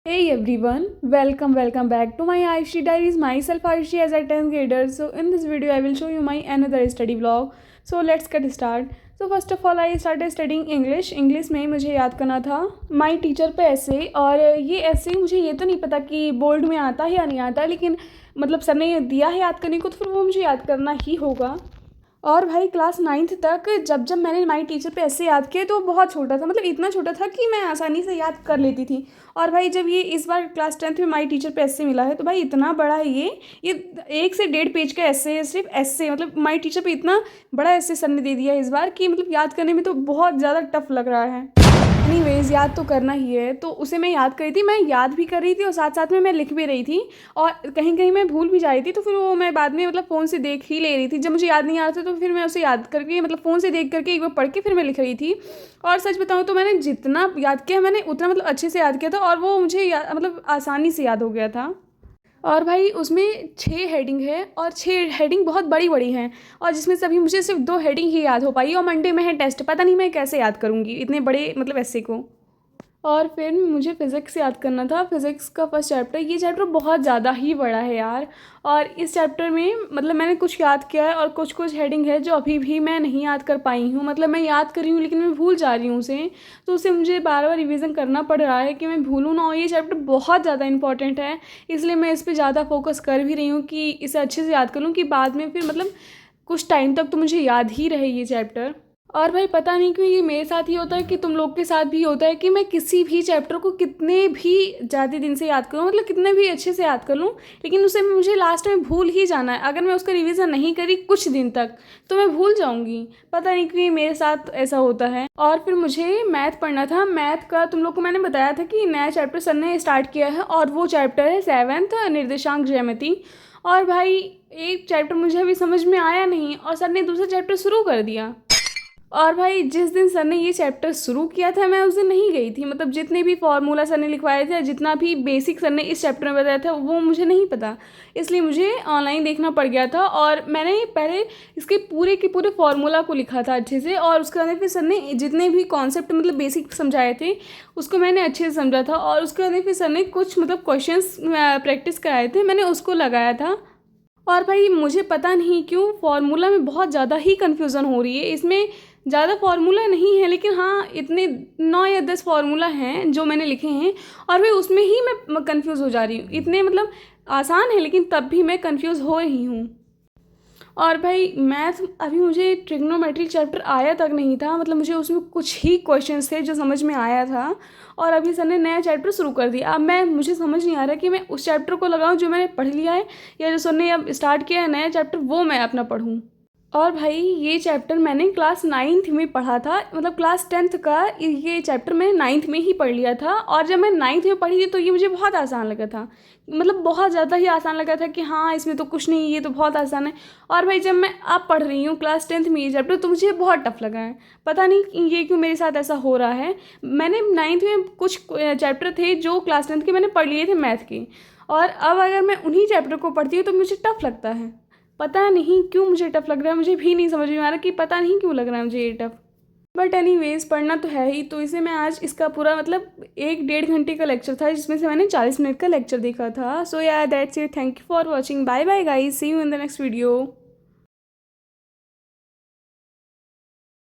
Hey everyone, welcome back to my Aishi Diaries. Myself Aishi as a 10th grader. So in this video I will show you my another study vlog. So let's get started. So first of all I started studying English. English में मुझे याद करना था my teacher पे ऐसे, और ये ऐसे मुझे ये तो नहीं पता कि बोर्ड में आता है या नहीं आता, लेकिन मतलब सर ने दिया है याद करने को तो फिर वो मुझे याद करना ही होगा। और भाई क्लास 9th तक जब मैंने माई टीचर पे ऐसे याद किया तो बहुत छोटा था, मतलब इतना छोटा था कि मैं आसानी से याद कर लेती थी। और भाई जब ये इस बार क्लास 10th में माई टीचर पे ऐसे मिला है तो भाई इतना बड़ा है ये 1 से 1.5 पेज का ऐसे है, सिर्फ ऐसे, मतलब माई टीचर पे इतना बड़ा ऐसे सर ने दे दिया है इस बार कि मतलब याद करने में तो बहुत ज़्यादा टफ लग रहा है। एनीवेज याद तो करना ही है, तो उसे मैं याद कर रही थी, मैं याद भी कर रही थी और साथ साथ में मैं लिख भी रही थी। और कहीं कहीं मैं भूल भी जा रही थी तो फिर वो मैं बाद में मतलब फ़ोन से देख ही ले रही थी। जब मुझे याद नहीं आ रहा था तो फिर मैं उसे याद करके मतलब फ़ोन से देख करके एक बार पढ़ के फिर मैं लिख रही थी। और सच बताऊँ तो मैंने जितना याद किया मैंने उतना मतलब अच्छे से याद किया था, और वो मुझे मतलब आसानी से याद हो गया था। और भाई उसमें 6 हेडिंग है और 6 हेडिंग बहुत बड़ी बड़ी हैं, और जिसमें से अभी मुझे सिर्फ 2 हेडिंग ही याद हो पाई, और मंडे में है टेस्ट, पता नहीं मैं कैसे याद करूँगी इतने बड़े मतलब ऐसे को। और फिर मुझे फ़िज़िक्स याद करना था, फ़िज़िक्स का फर्स्ट चैप्टर। ये चैप्टर बहुत ज़्यादा ही बड़ा है यार, और इस चैप्टर में मतलब मैंने कुछ याद किया है और कुछ कुछ हेडिंग है जो अभी भी मैं नहीं याद कर पाई हूँ। मतलब मैं याद कर रही हूँ लेकिन मैं भूल जा रही हूँ उसे, तो उसे मुझे बार बार रिवीजन करना पड़ रहा है कि मैं भूलूँ ना। और ये चैप्टर बहुत ज़्यादा इंपॉर्टेंट है, इसलिए मैं इस पर ज़्यादा फोकस कर भी रही हूँ कि इसे अच्छे से याद कर लूँ कि बाद में फिर मतलब कुछ टाइम तक तो मुझे याद ही रहे ये चैप्टर। और भाई पता नहीं क्यों ये मेरे साथ ही होता है कि तुम लोग के साथ भी होता है कि मैं किसी भी चैप्टर को कितने भी ज़्यादा दिन से याद करूँ, मतलब कितने भी अच्छे से याद कर लूँ, लेकिन उसे मुझे लास्ट में भूल ही जाना है। अगर मैं उसका रिवीजन नहीं करी कुछ दिन तक तो मैं भूल जाऊँगी, पता नहीं क्यों ये मेरे साथ ऐसा होता है। और फिर मुझे मैथ पढ़ना था। मैथ का तुम लोग को मैंने बताया था कि नया चैप्टर सर ने स्टार्ट किया है, और वो चैप्टर है 7th निर्देशांक ज्यामिति। और भाई एक चैप्टर मुझे अभी समझ में आया नहीं और सर ने दूसरा चैप्टर शुरू कर दिया। और भाई जिस दिन सर ने ये चैप्टर शुरू किया था मैं उस दिन नहीं गई थी, मतलब जितने भी फार्मूला सर ने लिखवाए थे, जितना भी बेसिक सर ने इस चैप्टर में बताया था वो मुझे नहीं पता, इसलिए मुझे ऑनलाइन देखना पड़ गया था। और मैंने पहले इसके पूरे के पूरे फार्मूला को लिखा था अच्छे से, और उसके बाद फिर सर ने जितने भी कॉन्सेप्ट मतलब बेसिक समझाए थे उसको मैंने अच्छे से समझा था। और उसके बाद फिर सर ने कुछ मतलब क्वेश्चंस प्रैक्टिस कराए थे, मैंने उसको लगाया था। और भाई मुझे पता नहीं क्यों फार्मूला में बहुत ज़्यादा ही कन्फ्यूज़न हो रही है। इसमें ज़्यादा फार्मूला नहीं है, लेकिन हाँ इतने 9 या 10 फार्मूला हैं जो मैंने लिखे हैं, और भाई उसमें ही मैं कंफ्यूज हो जा रही हूँ। इतने मतलब आसान है लेकिन तब भी मैं कंफ्यूज हो रही हूँ। और भाई मैथ अभी मुझे ट्रिग्नोमेट्री चैप्टर आया तक नहीं था, मतलब मुझे उसमें कुछ ही क्वेश्चंस थे जो समझ में आया था, और अभी सर ने नया चैप्टर शुरू कर दिया। अब मुझे समझ नहीं आ रहा कि मैं उस चैप्टर को लगाऊं जो मैंने पढ़ लिया है, या जो सर ने अब स्टार्ट किया है नया चैप्टर वो मैं अपना पढूं। और भाई ये चैप्टर मैंने क्लास 9th में पढ़ा था, मतलब क्लास 10th का ये चैप्टर मैंने 9th में ही पढ़ लिया था। और जब मैं 9th में पढ़ी थी तो ये मुझे बहुत आसान लगा था, मतलब बहुत ज़्यादा ही आसान लगा था कि हाँ इसमें तो कुछ नहीं, ये तो बहुत आसान है। और भाई जब मैं अब पढ़ रही हूँ क्लास 10th में ये चैप्टर तो मुझे बहुत टफ लगा है, पता नहीं ये क्यों मेरे साथ ऐसा हो रहा है। मैंने 9th में कुछ चैप्टर थे जो क्लास 10th के मैंने पढ़ लिए थे मैथ के, और अब अगर मैं उन्हीं चैप्टर को पढ़ती हूँ तो मुझे टफ लगता है। पता नहीं क्यों मुझे टफ लग रहा है, मुझे भी नहीं समझ में आ रहा कि पता नहीं क्यों लग रहा है मुझे ये टफ। बट एनीवेज पढ़ना तो है ही, तो इसे मैं आज इसका पूरा मतलब 1 डेढ़ घंटे का लेक्चर था जिसमें से मैंने 40 मिनट का लेक्चर देखा था। So yeah that's it, thank you for watching, bye bye guys, see you in the next video.